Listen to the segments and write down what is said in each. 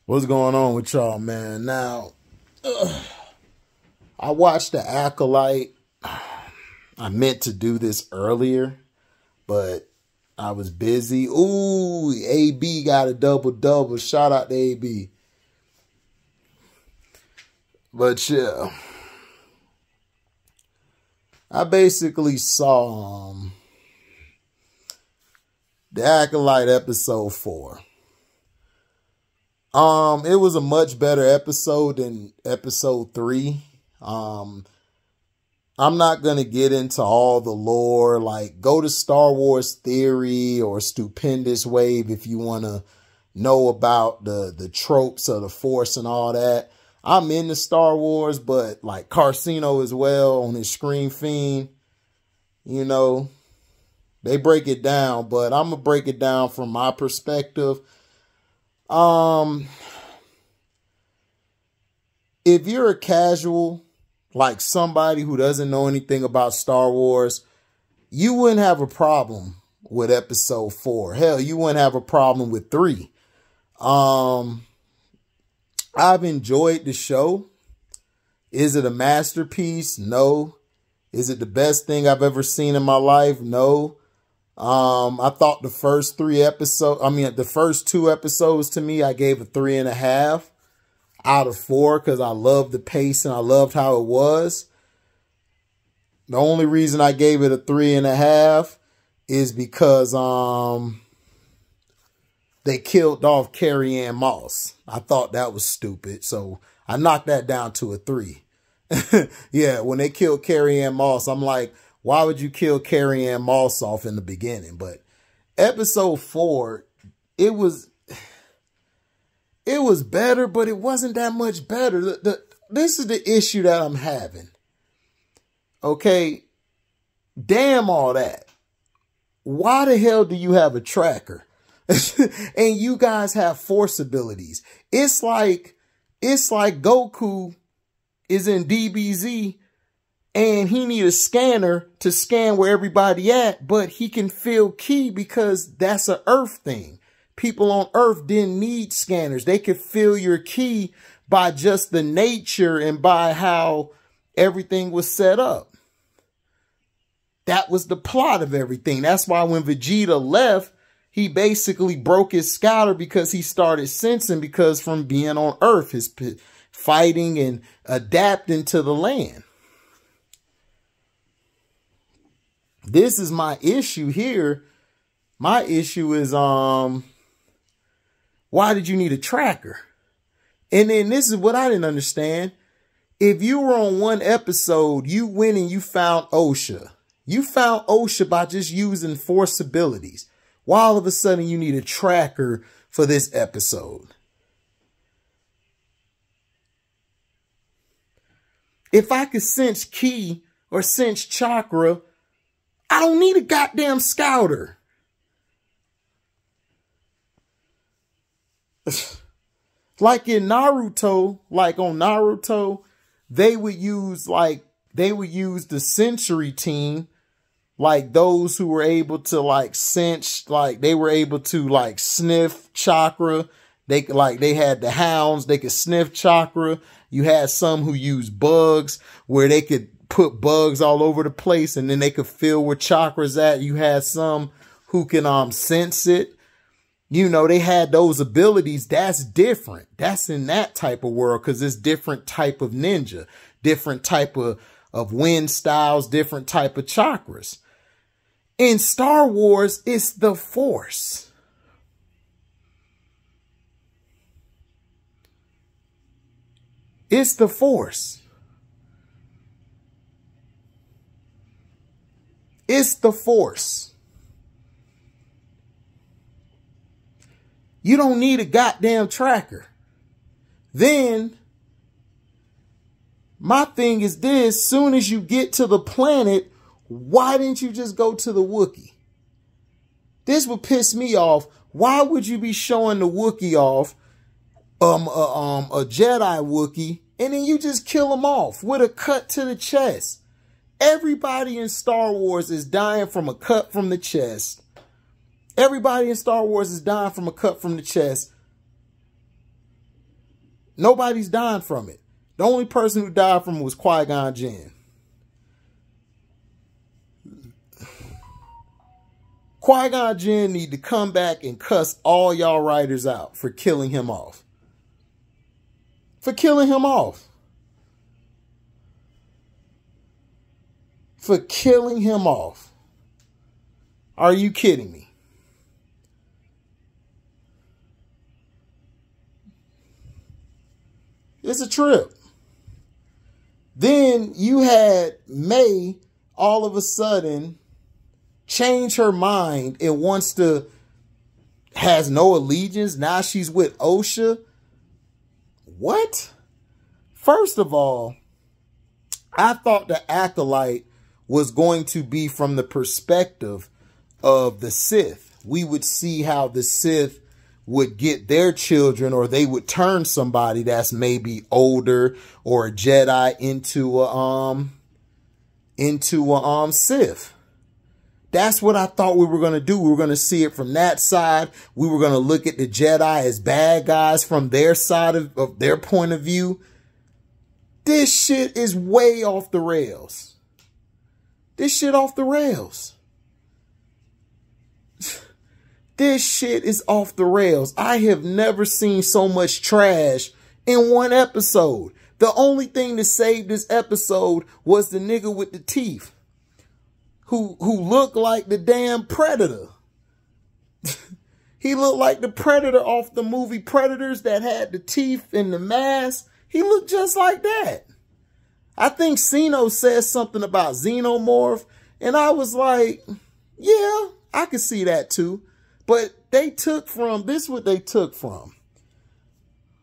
What's going on with y'all, man? Now, I watched The Acolyte. I meant to do this earlier, but I was busy. Ooh, AB got a double-double. Shout out to AB. But yeah, I basically saw The Acolyte episode 4. It was a much better episode than episode 3. I'm not going to get into all the lore, like go to Star Wars Theory or Stupendous Wave if you want to know about the tropes of the Force and all that. I'm into Star Wars, but like Carcino as well on his Screen Fiend, you know, they break it down, but I'm going to break it down from my perspective. If you're a casual, like somebody who doesn't know anything about Star Wars, you wouldn't have a problem with episode 4. Hell, you wouldn't have a problem with 3. I've enjoyed the show. Is it a masterpiece? No. Is it the best thing I've ever seen in my life? No. I thought the first 2 episodes to me, I gave a 3.5 out of 4 because I loved the pace and I loved how it was. The only reason I gave it a 3.5 is because they killed off Carrie-Ann Moss. I thought that was stupid, so I knocked that down to a 3. Yeah, when they killed Carrie-Ann Moss, I'm like, why would you kill Carrie-Ann Moss off in the beginning? But episode 4, it was better, but it wasn't that much better. This is the issue that I'm having. Okay, damn all that. Why the hell do you have a tracker? And you guys have force abilities. It's like Goku is in DBZ and he need a scanner to scan where everybody at, but he can feel ki because that's an Earth thing. People on Earth didn't need scanners. They could feel your ki by just the nature and by how everything was set up. That was the plot of everything. That's why when Vegeta left, he basically broke his scouter because he started sensing, because from being on Earth, his fighting and adapting to the land. This is my issue here. My issue is, why did you need a tracker? And then this is what I didn't understand. If you were on one episode, you went and you found OSHA. You found OSHA by just using force abilities. Why all of a sudden you need a tracker for this episode? If I could sense ki or sense chakra, I don't need a goddamn scouter. Like in Naruto, like on Naruto, they would use the sensory team, like those who were able to like sense, like they were able to like sniff chakra. They had the hounds, they could sniff chakra. You had some who used bugs where they could put bugs all over the place and then they could feel where chakra's at. You had some who can sense it. You know, they had those abilities. That's different. That's in that type of world because it's different type of ninja, different type of wind styles, different type of chakras. In Star Wars, it's the Force. It's the Force. It's the Force. You don't need a goddamn tracker. Then, my thing is this, soon as you get to the planet, why didn't you just go to the Wookiee? This would piss me off. Why would you be showing the Wookiee off, a Jedi Wookiee, and then you just kill him off with a cut to the chest? Everybody in Star Wars is dying from a cut from the chest. Everybody in Star Wars is dying from a cut from the chest. Nobody's dying from it. The only person who died from it was Qui-Gon Jinn. Qui-Gon Jinn need to come back and cuss all y'all writers out for killing him off. For killing him off. For killing him off. Are you kidding me? It's a trip. Then you had May all of a sudden change her mind and has no allegiance. Now she's with OSHA. What? First of all, I thought the Acolyte was going to be from the perspective of the Sith. We would see how the Sith would get their children, or they would turn somebody that's maybe older or a Jedi into a Sith. That's what I thought we were going to do. We were going to see it from that side. We were going to look at the Jedi as bad guys from their side of their point of view. This shit is way off the rails. This shit off the rails. This shit is off the rails. I have never seen so much trash in one episode. The only thing that saved this episode was the nigga with the teeth who looked like the damn Predator. He looked like the Predator off the movie Predators that had the teeth and the mask. He looked just like that. I think Sino says something about xenomorph, and I was like, yeah, I could see that too. But they took from, this is what they took from.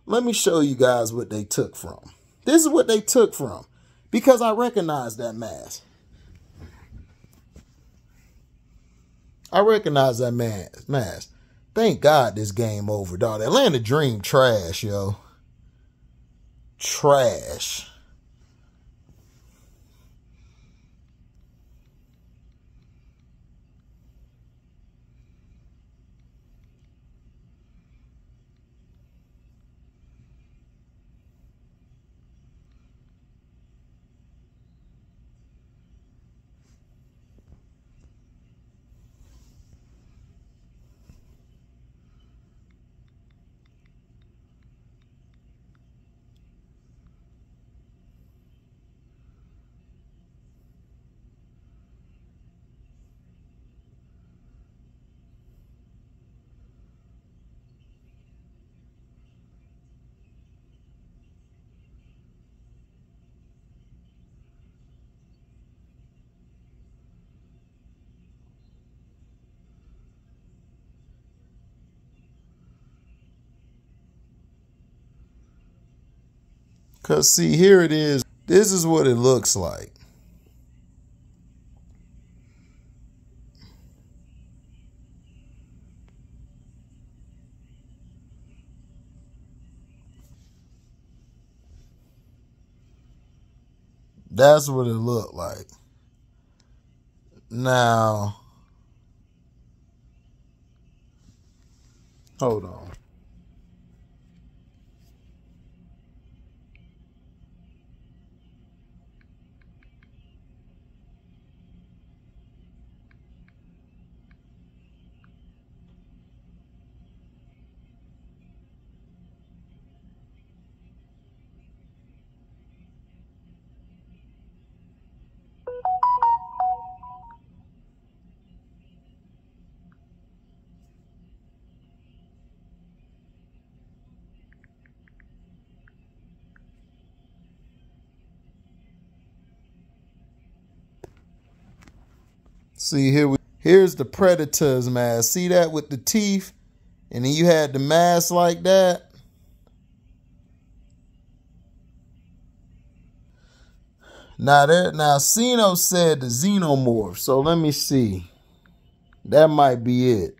Let me show you guys what they took from. This is what they took from, because I recognize that mask. I recognize that mask. Thank God this game over, dog. Atlanta Dream trash, yo. Trash. Because, see, here it is. This is what it looks like. That's what it looked like. Now, hold on. See, here's the Predator's mask. See that with the teeth? And then you had the mask like that. Now Sino said the xenomorph. So let me see. That might be it.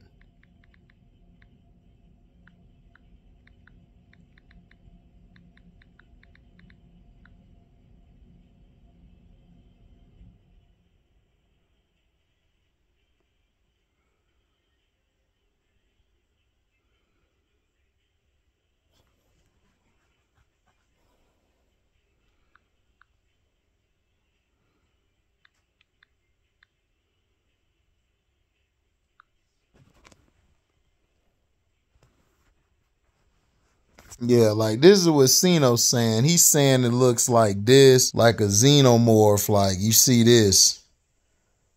Yeah, like this is what Ceno's saying. He's saying it looks like this, like a xenomorph, like you see this.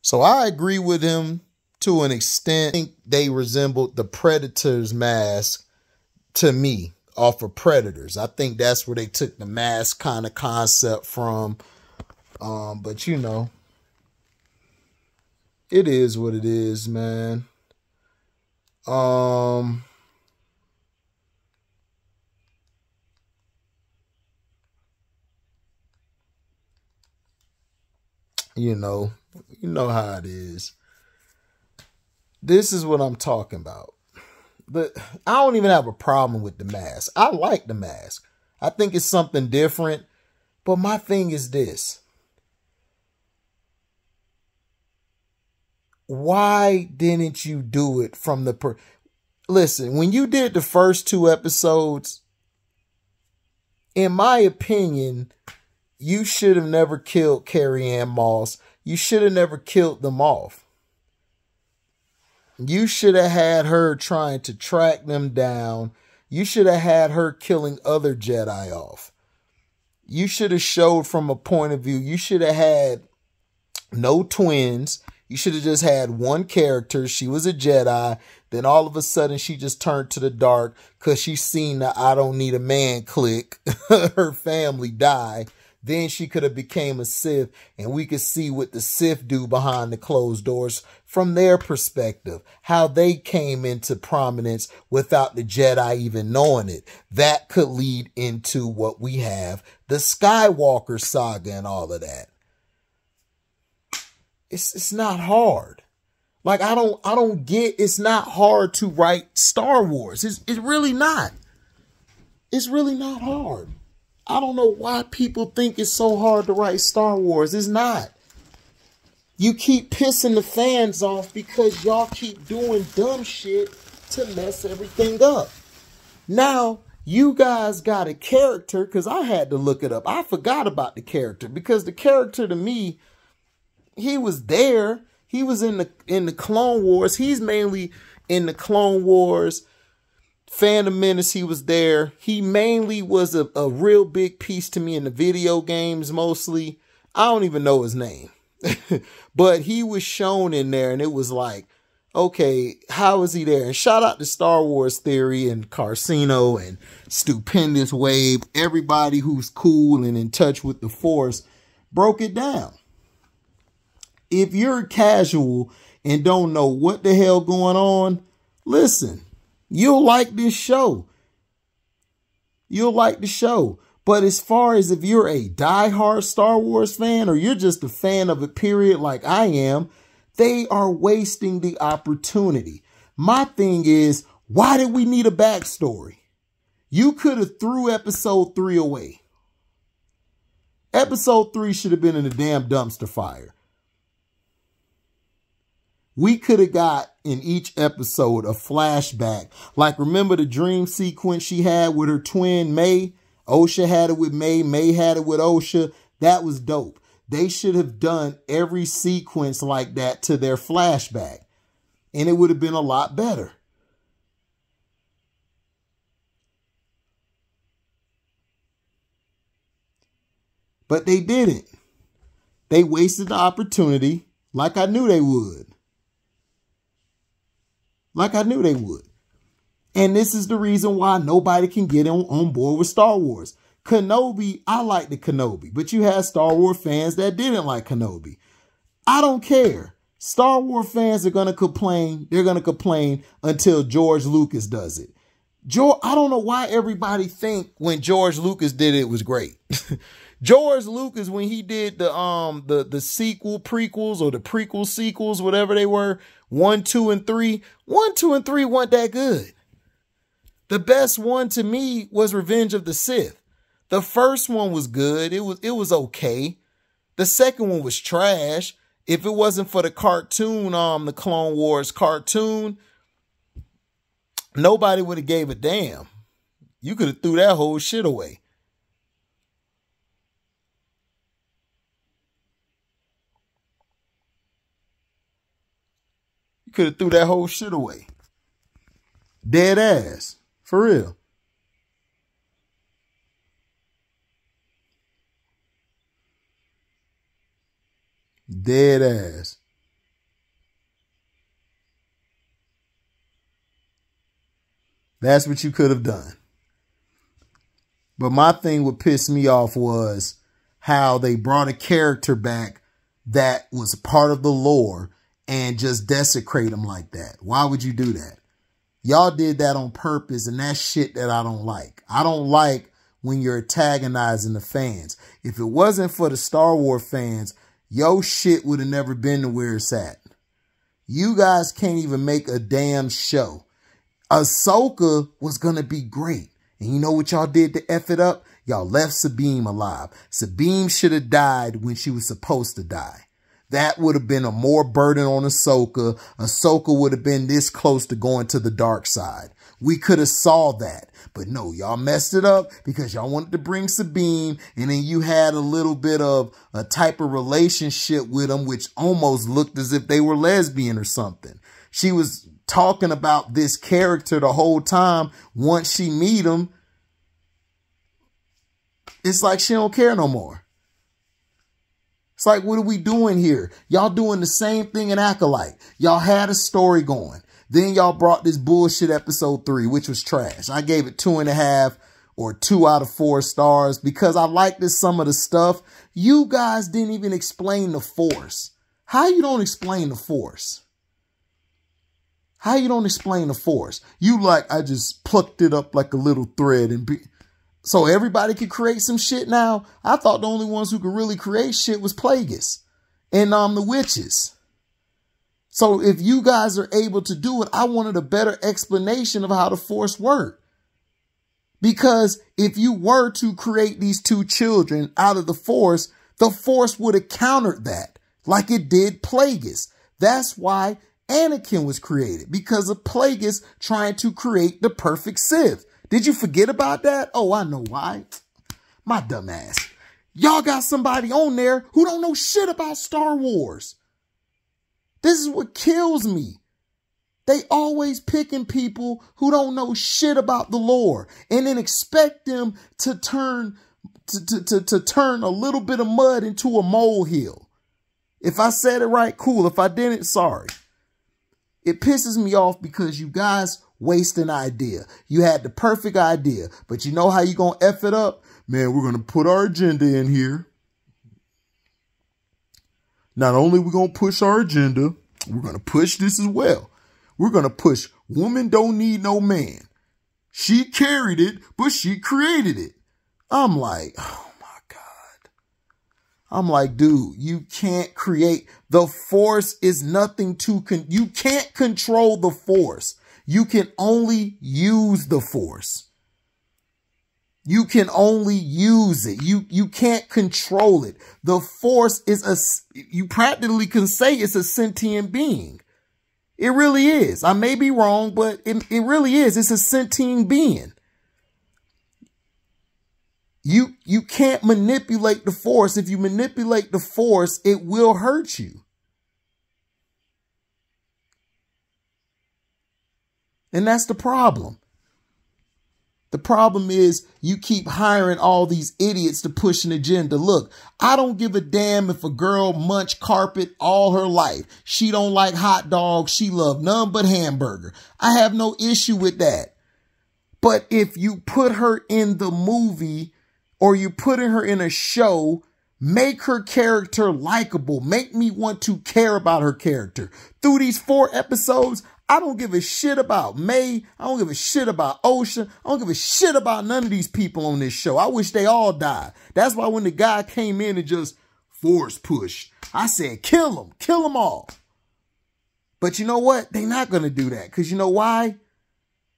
So I agree with him to an extent. I think they resembled the Predator's mask to me off of Predators. I think that's where they took the mask kind of concept from. But you know, it is what it is, man. You know how it is. This is what I'm talking about. But I don't even have a problem with the mask. I like the mask. I think it's something different. But my thing is this. Why didn't you do it from the... Listen, when you did the first 2 episodes, in my opinion, you should have never killed Carrie-Ann Moss. You should have never killed them off. You should have had her trying to track them down. You should have had her killing other Jedi off. You should have showed from a point of view. You should have had no twins. You should have just had one character. She was a Jedi. Then all of a sudden she just turned to the dark because she seen the I don't need a man click. Her family die. Then she could have became a Sith, and we could see what the Sith do behind the closed doors from their perspective, how they came into prominence without the Jedi even knowing it. That could lead into what we have, the Skywalker saga and all of that. It's not hard. Like, I don't get, it's not hard to write Star Wars. It's really not. It's really not hard. I don't know why people think it's so hard to write Star Wars. It's not. You keep pissing the fans off because y'all keep doing dumb shit to mess everything up. Now, you guys got a character, because I had to look it up. I forgot about the character, because the character to me, he was there. He was in the Clone Wars. He's mainly in the Clone Wars. Phantom Menace, he was there. He mainly was a real big piece to me in the video games mostly. I don't even know his name. But he was shown in there, and it was like, okay, how is he there? And shout out to Star Wars Theory and Carcino and Stupendous Wave. Everybody who's cool and in touch with the Force broke it down. If you're casual and don't know what the hell going on, listen. You'll like this show. You'll like the show. But as far as if you're a diehard Star Wars fan or you're just a fan of it, period, like I am, they are wasting the opportunity. My thing is, why did we need a backstory? You could have threw episode 3 away. Episode 3 should have been in a damn dumpster fire. We could have got in each episode a flashback. Like, remember the dream sequence she had with her twin, May? Osha had it with May. May had it with Osha. That was dope. They should have done every sequence like that to their flashback. And it would have been a lot better. But they didn't. They wasted the opportunity like I knew they would. Like I knew they would. And this is the reason why nobody can get on board with Star Wars. Kenobi, I like the Kenobi, but you had Star Wars fans that didn't like Kenobi. I don't care. Star Wars fans are going to complain. They're going to complain until George Lucas does it. I don't know why everybody think when George Lucas did it, it was great. George Lucas, when he did the sequel prequels or the prequel sequels, whatever they were, 1, 2, and 3, 1, 2, and 3 weren't that good. The best one to me was Revenge of the Sith. The first one was good. It was okay. The second one was trash. If it wasn't for the cartoon, the Clone Wars cartoon, nobody would have gave a damn. You could have threw that whole shit away. You could have threw that whole shit away. Dead ass. For real. Dead ass. That's what you could have done. But my thing would piss me off was how they brought a character back that was part of the lore and just desecrate him like that. Why would you do that? Y'all did that on purpose, and that's shit that I don't like. I don't like when you're antagonizing the fans. If it wasn't for the Star Wars fans, yo shit would have never been to where it's at. You guys can't even make a damn show. Ahsoka was going to be great. And you know what y'all did to F it up? Y'all left Sabine alive. Sabine should have died when she was supposed to die. That would have been a more burden on Ahsoka. Ahsoka would have been this close to going to the dark side. We could have saw that. But no, y'all messed it up because y'all wanted to bring Sabine. And then you had a little bit of a type of relationship with them, which almost looked as if they were lesbian or something. She was talking about this character the whole time. Once she meet him, it's like she don't care no more. It's like, what are we doing here? Y'all doing the same thing in Acolyte. Y'all had a story going. Then y'all brought this bullshit episode 3, which was trash. I gave it 2.5 or 2 out of 4 stars because I liked some of the stuff. You guys didn't even explain the Force. How you don't explain the Force? How you don't explain the Force? You like, I just plucked it up like a little thread and so everybody could create some shit now? I thought the only ones who could really create shit was Plagueis and the witches. So if you guys are able to do it, I wanted a better explanation of how the Force worked. Because if you were to create these 2 children out of the Force would have countered that like it did Plagueis. That's why Anakin was created, because of Plagueis trying to create the perfect Sith. Did you forget about that? Oh, I know why. My dumb ass. Y'all got somebody on there who don't know shit about Star Wars. This is what kills me. They always picking people who don't know shit about the lore and then expect them to turn a little bit of mud into a molehill. If I said it right, cool. If I didn't, sorry. It pisses me off because you guys waste an idea. You had the perfect idea, but you know how you gonna F it up? Man, we're gonna put our agenda in here. Not only we gonna push our agenda, we're gonna push this as well. We're gonna push woman don't need no man. She carried it, but she created it. I'm like, oh my God. I'm like, dude, you can't create. The Force is nothing to, you can't control the Force. You can only use the Force. You can only use it. You can't control it. The Force is you practically can say it's a sentient being. It really is. I may be wrong, but it really is. It's a sentient being. You can't manipulate the Force. If you manipulate the Force, it will hurt you. And that's the problem. The problem is you keep hiring all these idiots to push an agenda. Look, I don't give a damn if a girl munch carpet all her life. She don't like hot dogs. She love none but hamburger. I have no issue with that. But if you put her in the movie or you putting her in a show, make her character likable. Make me want to care about her character. Through these 4 episodes, I don't give a shit about May. I don't give a shit about Ocean. I don't give a shit about none of these people on this show. I wish they all died. That's why when the guy came in and just Force pushed, I said, kill them all. But you know what? They're not going to do that. Because you know why?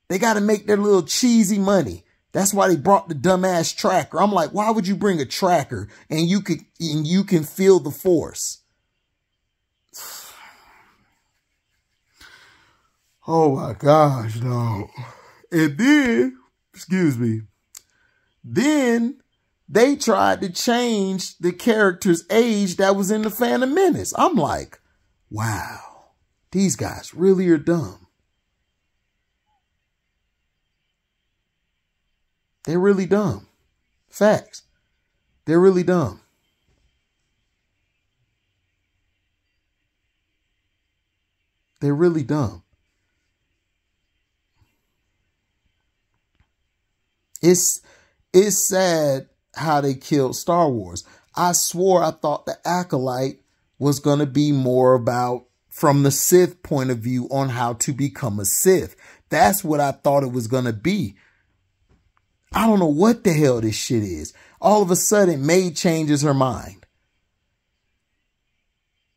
They got to make their little cheesy money. That's why they brought the dumbass tracker. I'm like, why would you bring a tracker and you can feel the Force? Oh my gosh, no. And then, excuse me, then they tried to change the character's age that was in the Phantom Menace. I'm like, wow, these guys really are dumb. They're really dumb. Facts. They're really dumb. They're really dumb. It's sad how they killed Star Wars. I swore I thought the Acolyte was going to be more about, from the Sith point of view, on how to become a Sith. That's what I thought it was going to be. I don't know what the hell this shit is. All of a sudden, May changes her mind.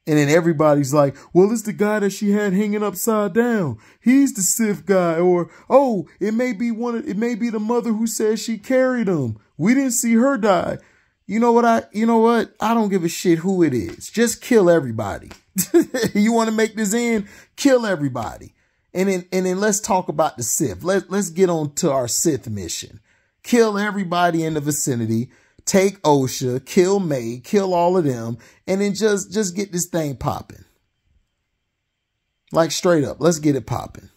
And then everybody's like, well, it's the guy that she had hanging upside down. He's the Sith guy. Or, oh, it may be the mother who says she carried him. We didn't see her die. You know what? I don't give a shit who it is. Just kill everybody. You want to make this end? Kill everybody. And then let's talk about the Sith. Let's get on to our Sith mission. Kill everybody in the vicinity. Take Osha, kill May, kill all of them, and then just get this thing popping. Like straight up, let's get it popping.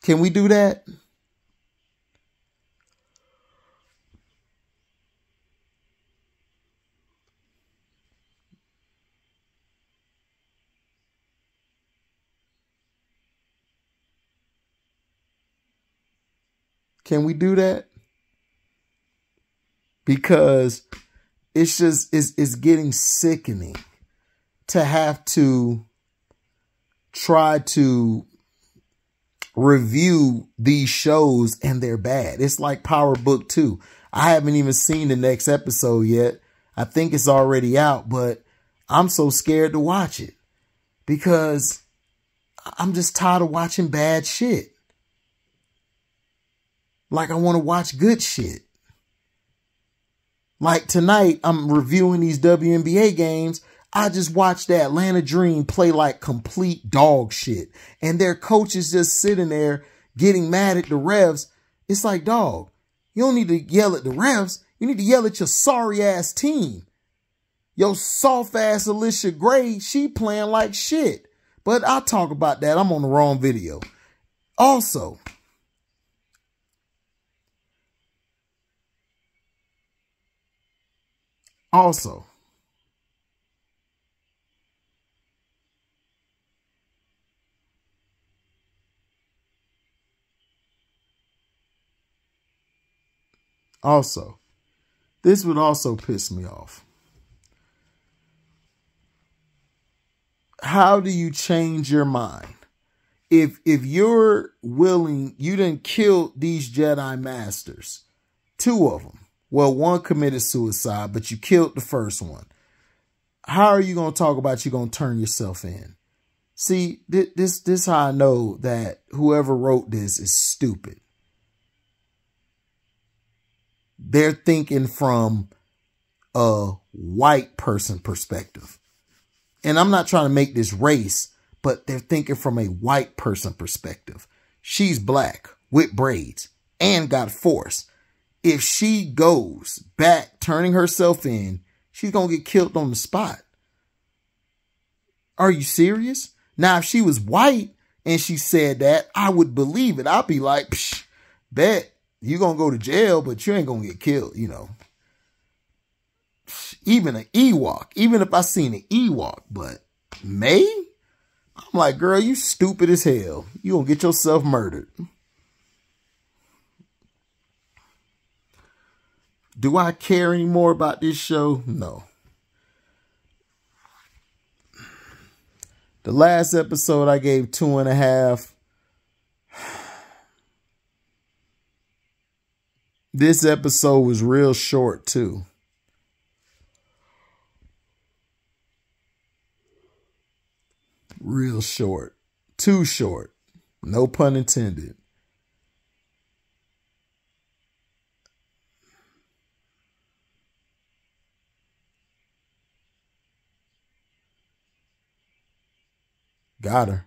Can we do that? Can we do that? Because it's getting sickening to have to try to review these shows and they're bad. It's like Power Book 2. I haven't even seen the next episode yet. I think it's already out, but I'm so scared to watch it because I'm just tired of watching bad shit. Like I want to watch good shit. Like tonight, I'm reviewing these WNBA games. I just watched the Atlanta Dream play like complete dog shit. And their coach is just sitting there getting mad at the refs. It's like, dog, you don't need to yell at the refs. You need to yell at your sorry ass team. Your soft ass Alicia Gray, she playing like shit. But I'll talk about that. I'm on the wrong video. Also, this would also piss me off. How do you change your mind? If you're willing, you done killed these Jedi Masters, 2 of them. Well, 1 committed suicide, but you killed the first one. How are you going to talk about you're going to turn yourself in? See, this how I know that whoever wrote this is stupid. They're thinking from a white person perspective. And I'm not trying to make this race, but they're thinking from a white person perspective. She's black with braids and got force. If she goes back turning herself in, she's going to get killed on the spot. Are you serious? Now, if she was white and she said that, I would believe it. I'd be like, psh, bet you're going to go to jail, but you ain't going to get killed, you know. Even an Ewok, even if I seen an Ewok, but May? I'm like, girl, you stupid as hell. You going to get yourself murdered. Do I care anymore about this show? No. The last episode I gave 2.5. This episode was real short too. Real short. Too short. No pun intended. Got her.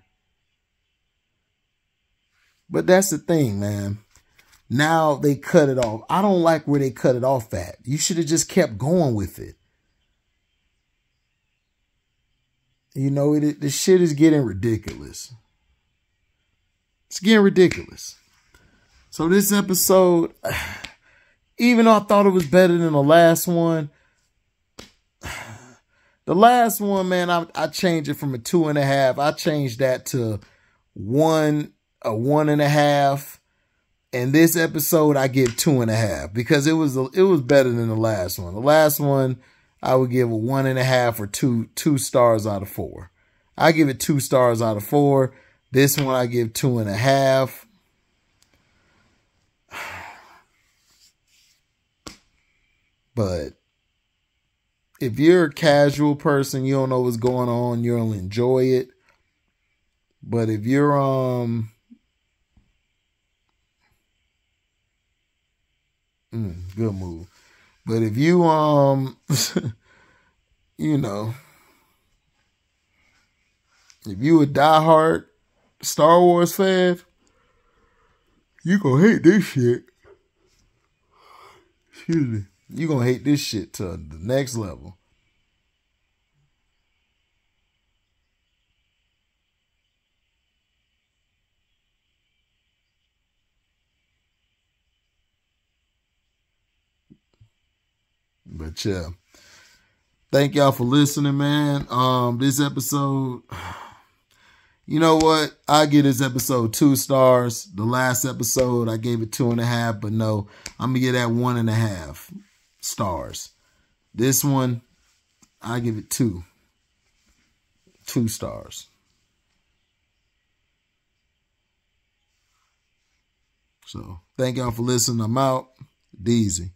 But that's the thing, man. Now they cut it off. I don't like where they cut it off at. You should have just kept going with it. You know, the shit is getting ridiculous. It's getting ridiculous. So this episode, even though I thought it was better than the last one, The last one, man, I changed it from a 2.5. I changed that to a 1.5. And this episode, I give 2.5 because it was better than the last one. The last one, I would give a 1.5 or 2 stars out of 4. I give it 2 stars out of 4. This one, I give 2.5. But if you're a casual person, you don't know what's going on, you'll enjoy it. But if you're good move. But if you you know, if you a diehard Star Wars fan, you gonna hate this shit. Excuse me. You gonna hate this shit to the next level. But yeah, thank y'all for listening, man. This episode, you know what? I give this episode 2 stars. The last episode, I gave it 2.5, but no, I'm gonna give that 1.5 stars. This one, I give it 2 stars. So thank y'all for listening. I'm out. Deezy.